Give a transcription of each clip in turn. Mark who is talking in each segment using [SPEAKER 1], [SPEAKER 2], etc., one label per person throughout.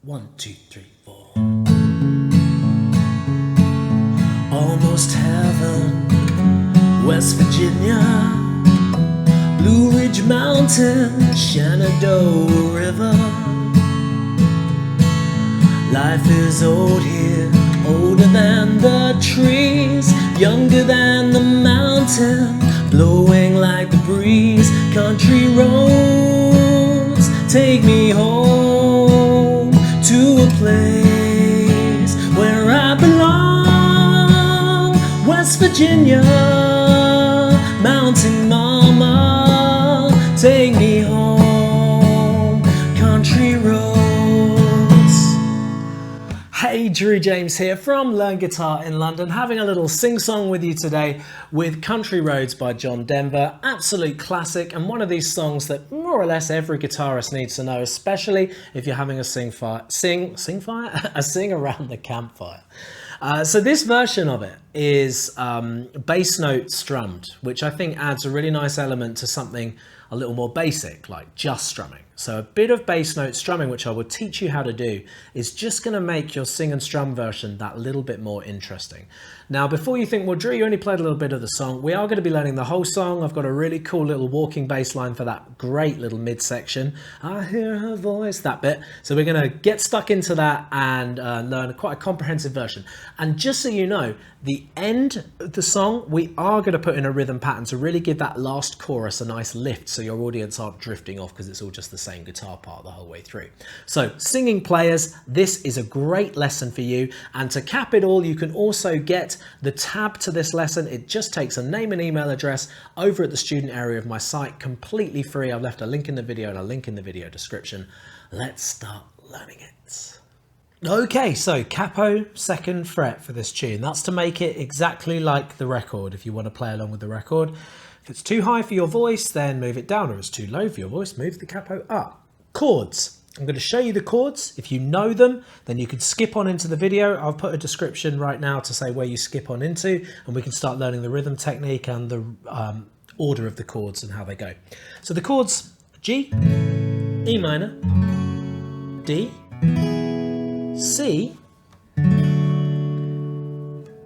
[SPEAKER 1] 1, 2, 3, 4. Almost heaven, West Virginia, Blue Ridge Mountain, Shenandoah River. Life is old here, older than the trees, younger than the mountain, blowing like the breeze. Country roads take me home to a place where I belong. West Virginia, mountain mama, take me home, country roads. Hey, Drew James here from Learn Guitar in London, having a little sing-song with you today with Country Roads by John Denver. Absolute classic, and one of these songs that more or less every guitarist needs to know, especially if you're having a sing around the campfire. So this version of it is bass note strummed, which I think adds a really nice element to something a little more basic, like just strumming. So a bit of bass note strumming, which I will teach you how to do, is just going to make your sing and strum version that little bit more interesting. Now, before you think, well, Drew, you only played a little bit of the song, we are going to be learning the whole song. I've got a really cool little walking bass line for that great little midsection. I hear her voice, that bit. So we're going to get stuck into that and learn quite a comprehensive version. And just so you know, the end of the song, we are going to put in a rhythm pattern to really give that last chorus a nice lift so your audience aren't drifting off because it's all just the same guitar part the whole way through. So singing players, this is a great lesson for you. And to cap it all, you can also get the tab to this lesson. It just takes a name and email address over at the student area of my site, completely free. I've left a link in the video and a link in the video description. Let's start learning it. Okay, so capo, 2nd fret for this tune. That's to make it exactly like the record if you want to play along with the record. If it's too high for your voice, then move it down, or it's too low for your voice, move the capo up. Chords. I'm going to show you the chords. If you know them, then you can skip on into the video. I'll put a description right now to say where you skip on into, and we can start learning the rhythm technique and the order of the chords and how they go. So the chords: G, E minor, D, C,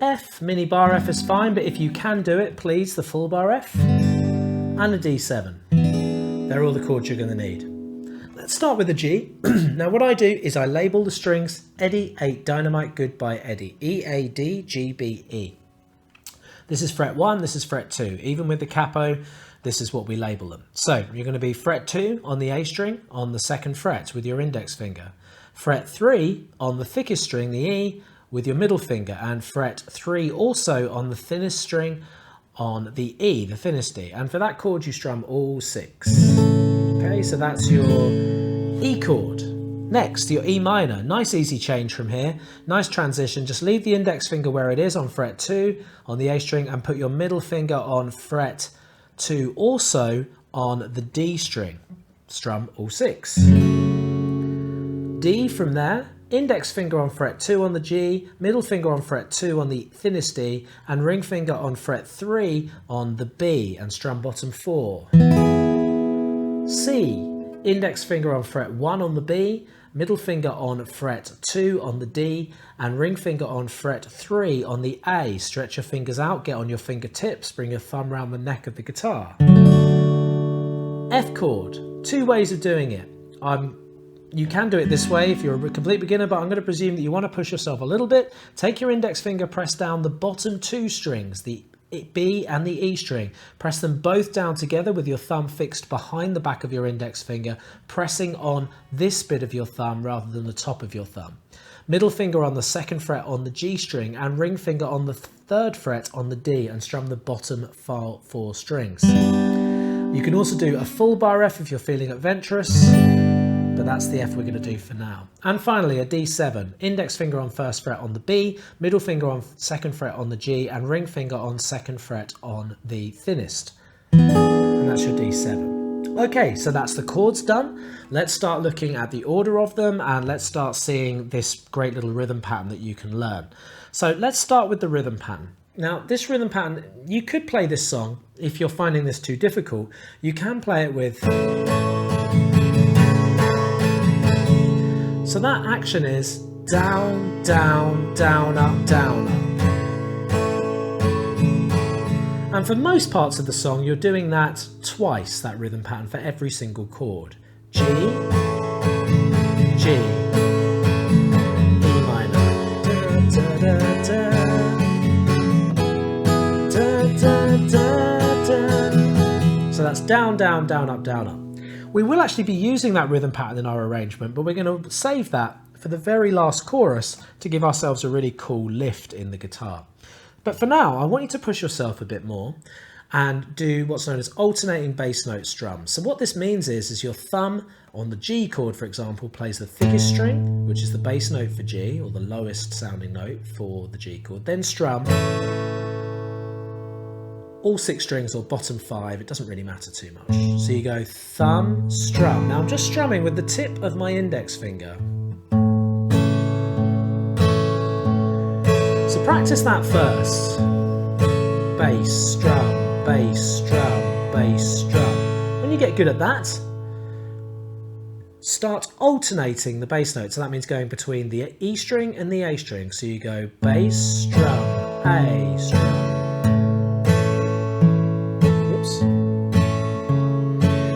[SPEAKER 1] F. Mini bar F is fine, but if you can do it, please, the full bar F, and a D7. They're all the chords you're going to need. Let's start with the G. Now what I do is I label the strings Eddie, 8, Dynamite, Goodbye, Eddie. E, A, D, G, B, E. This is fret 1, this is fret 2. Even with the capo, this is what we label them. So you're going to be fret 2 on the A string on the 2nd fret with your index finger. Fret 3 on the thickest string, the E, with your middle finger, and fret 3 also on the thinnest string on the E, the thinnest E. And for that chord you strum all 6. Okay, so that's your E chord. Next, your E minor. Nice easy change from here. Nice transition. Just leave the index finger where it is on fret 2 on the A string and put your middle finger on fret 2 also on the D string. Strum all 6. D from there, index finger on fret 2 on the G, middle finger on fret 2 on the thinnest D, and ring finger on fret 3 on the B, and strum bottom 4. C, index finger on fret 1 on the B, middle finger on fret 2 on the D, and ring finger on fret 3 on the A. Stretch your fingers out, get on your fingertips, bring your thumb around the neck of the guitar. F chord, 2 ways of doing it. You can do it this way if you're a complete beginner, but I'm going to presume that you want to push yourself a little bit. Take your index finger, press down the bottom 2 strings, the B and the E string. Press them both down together with your thumb fixed behind the back of your index finger, pressing on this bit of your thumb rather than the top of your thumb. Middle finger on the 2nd fret on the G string and ring finger on the 3rd fret on the D, and strum the bottom 4 strings. You can also do a full bar F if you're feeling adventurous, but that's the F we're going to do for now. And finally a D7, index finger on 1st fret on the B, middle finger on 2nd fret on the G, and ring finger on 2nd fret on the thinnest. And that's your D7. Okay, so that's the chords done. Let's start looking at the order of them, and let's start seeing this great little rhythm pattern that you can learn. So let's start with the rhythm pattern. Now this rhythm pattern, you could play this song, if you're finding this too difficult, you can play it with So that action is down, down, down, up, down, up. And for most parts of the song, you're doing that twice, that rhythm pattern, for every single chord. G, G, E minor. Da, da, da, da, da, da, da. So that's down, down, down, up, down, up. We will actually be using that rhythm pattern in our arrangement, but we're going to save that for the very last chorus to give ourselves a really cool lift in the guitar. But for now, I want you to push yourself a bit more and do what's known as alternating bass note strums. So what this means is your thumb on the G chord, for example, plays the thickest string, which is the bass note for G, or the lowest sounding note for the G chord, then strum all 6 strings or bottom 5, it doesn't really matter too much. So you go thumb, strum. Now I'm just strumming with the tip of my index finger. So practice that first. Bass, strum, bass, strum, bass, strum. When you get good at that, start alternating the bass notes. So that means going between the E string and the A string. So you go bass, strum, A, strum. Whoops.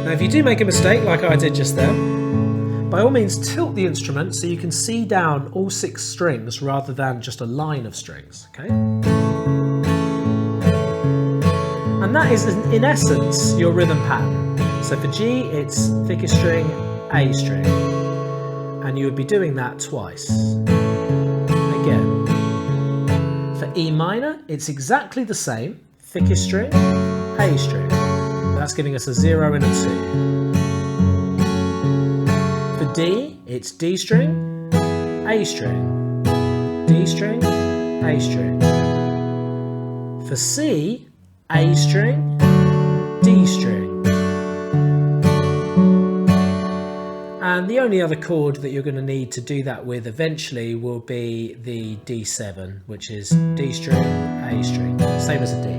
[SPEAKER 1] Now if you do make a mistake like I did just then, by all means tilt the instrument so you can see down all 6 strings rather than just a line of strings, okay? And that is in essence your rhythm pattern. So for G it's thickest string, A string, and you would be doing that twice. Again. For E minor it's exactly the same, thickest string, A string. That's giving us a 0 and a 2. For D, it's D string, A string, D string, A string. For C, A string, D string. And the only other chord that you're going to need to do that with eventually will be the D7, which is D string, A string, same as a D.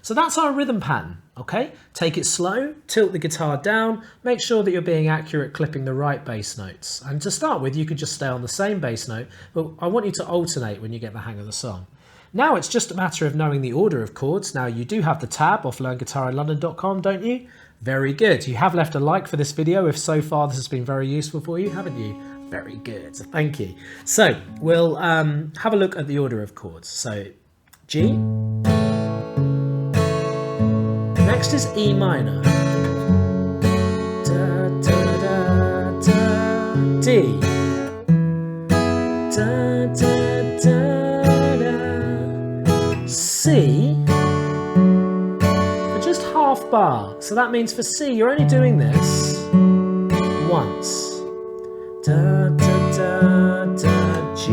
[SPEAKER 1] So that's our rhythm pattern, okay? Take it slow, tilt the guitar down, make sure that you're being accurate clipping the right bass notes. And to start with, you could just stay on the same bass note, but I want you to alternate when you get the hang of the song. Now it's just a matter of knowing the order of chords. Now you do have the tab off learnguitarinlondon.com, don't you? Very good. You have left a like for this video if so far this has been very useful for you, haven't you? Very good, thank you. So we'll have a look at the order of chords. So G. Next is E minor. Da, da, da, da. D. Da, da, da, da. C. For just half bar. So that means for C you're only doing this once. Da, da, da, da, G.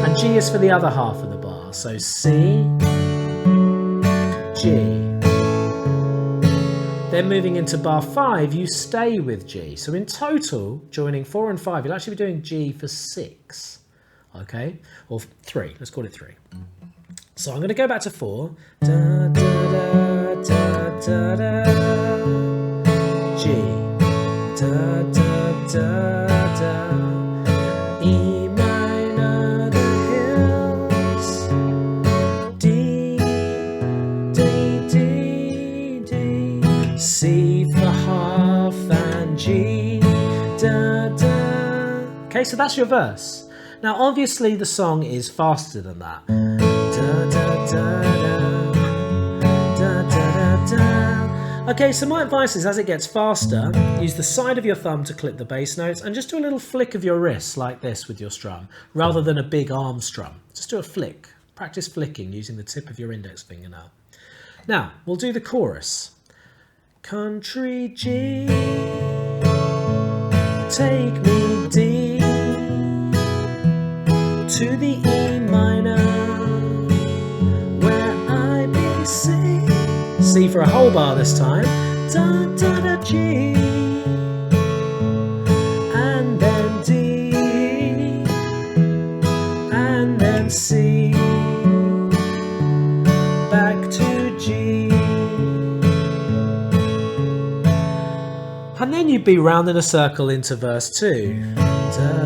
[SPEAKER 1] And G is for the other half of the bar. So C. G. Then moving into bar 5, you stay with G. So in total, joining 4 and 5, you'll actually be doing G for 6. Okay? Or 3. Let's call it 3. So I'm going to go back to 4. Da, da, da, da, da, da. G. Da, da, da, da. E minor, the hills. D. C for half and G, da, da. Okay, so that's your verse. Now obviously the song is faster than that. Da, da, da, da, da, da, da, da. Okay, so my advice is as it gets faster, use the side of your thumb to clip the bass notes and just do a little flick of your wrist like this with your strum, rather than a big arm strum. Just do a flick. Practice flicking using the tip of your index finger now. Now, we'll do the chorus. Country G, take me D, to the E minor, where I be C. C for a whole bar this time. Da, da, da, G, and then D, and then C, back to G. And then you be round in a circle into verse 2. So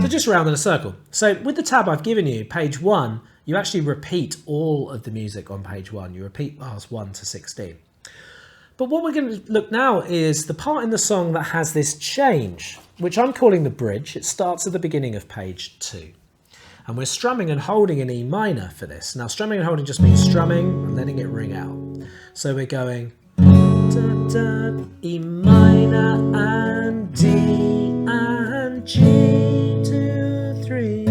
[SPEAKER 1] just round in a circle. So with the tab I've given you, page 1, you actually repeat all of the music on page 1. You repeat bars 1 to 16. But what we're going to look now is the part in the song that has this change, which I'm calling the bridge. It starts at the beginning of page 2. And we're strumming and holding in E minor for this. Now, strumming and holding just means strumming and letting it ring out. So we're going da, da, E minor and D and G, 2, 3.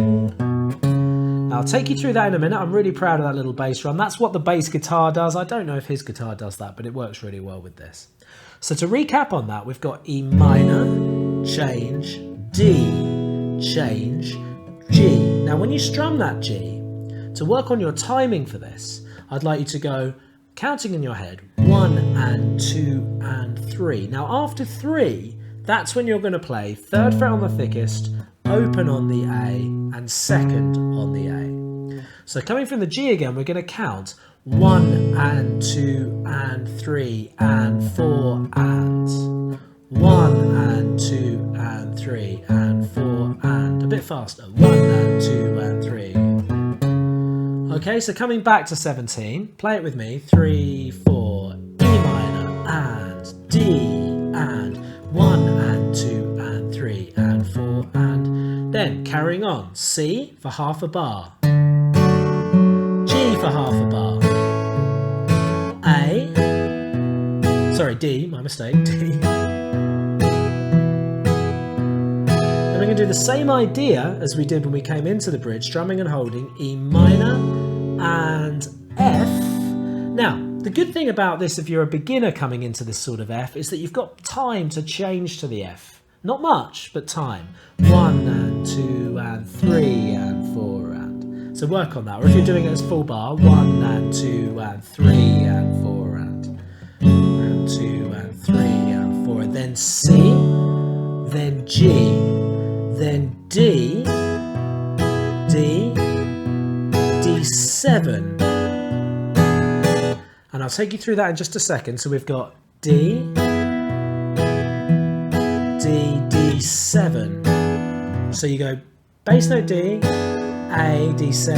[SPEAKER 1] Now, I'll take you through that in a minute. I'm really proud of that little bass drum. That's what the bass guitar does. I don't know if his guitar does that, but it works really well with this. So to recap on that, we've got E minor, change, D, change, G. Now when you strum that G, to work on your timing for this, I'd like you to go counting in your head 1 and 2 and 3. Now after 3, that's when you're going to play 3rd fret on the thickest, open on the A and 2nd on the A. So coming from the G again, we're going to count 1 and 2 and 3 and 4 and 1 and 2 and 3 and 4 and a bit faster 1 and 2 and 3. Okay, so coming back to 17, play it with me. 3, 4, E minor and D and 1 and 2 and 3 and 4 and then carrying on. C for half a bar, G for half a bar, A, sorry, D, my mistake, D. We're going to do the same idea as we did when we came into the bridge, strumming and holding E minor and F. Now, the good thing about this, if you're a beginner coming into this sort of F, is that you've got time to change to the F. Not much, but time. 1 and 2 and 3 and 4 and. So work on that. Or if you're doing it as full bar, 1 and 2 and 3 and 4 and 2 and 3 and 4. And then C, then G, then D, D, D7. And I'll take you through that in just a second. So we've got D, D, D7. So you go bass note D, A, D7,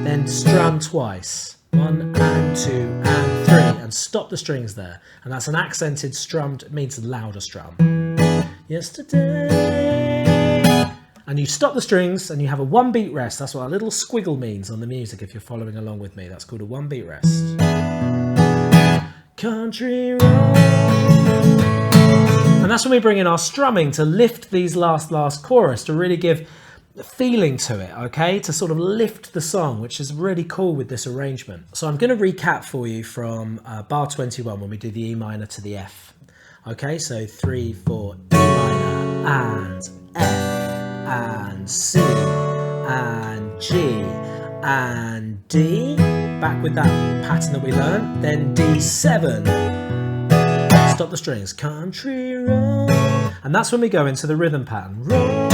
[SPEAKER 1] then strum twice. 1 and 2 and 3. And stop the strings there. And that's an accented strum, it means louder strum. Yesterday. And you stop the strings and you have a 1 beat rest. That's what a little squiggle means on the music if you're following along with me. That's called a 1 beat rest. Country road. And that's when we bring in our strumming to lift these last chorus, to really give feeling to it, okay? To sort of lift the song, which is really cool with this arrangement. So I'm going to recap for you from bar 21 when we do the E minor to the F. Okay, so 3, 4, E minor and F and C and G and D. Back with that pattern that we learned. Then D7. Stop the strings. Country road. And that's when we go into the rhythm pattern. Roll.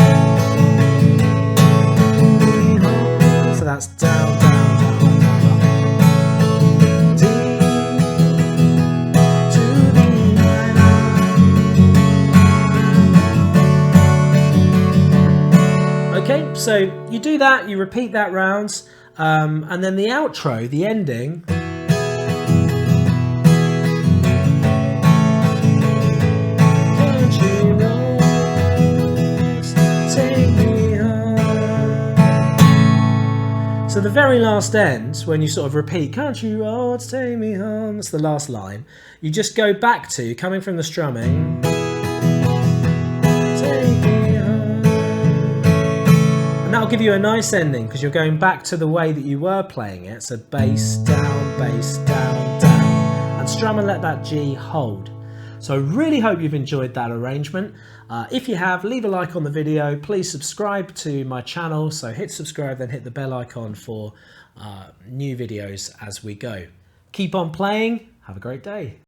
[SPEAKER 1] So that's down, down, down, down, down. D to the minor. Okay, so you do that, you repeat that rounds, and then the outro, the ending. So the very last end, when you sort of repeat, country roads take me home, that's the last line, you just go back to, coming from the strumming, take me home. And that'll give you a nice ending, because you're going back to the way that you were playing it, so bass, down, down, and strum and let that G hold. So I really hope you've enjoyed that arrangement. If you have, leave a like on the video. Please subscribe to my channel. So hit subscribe, then hit the bell icon for new videos as we go. Keep on playing. Have a great day.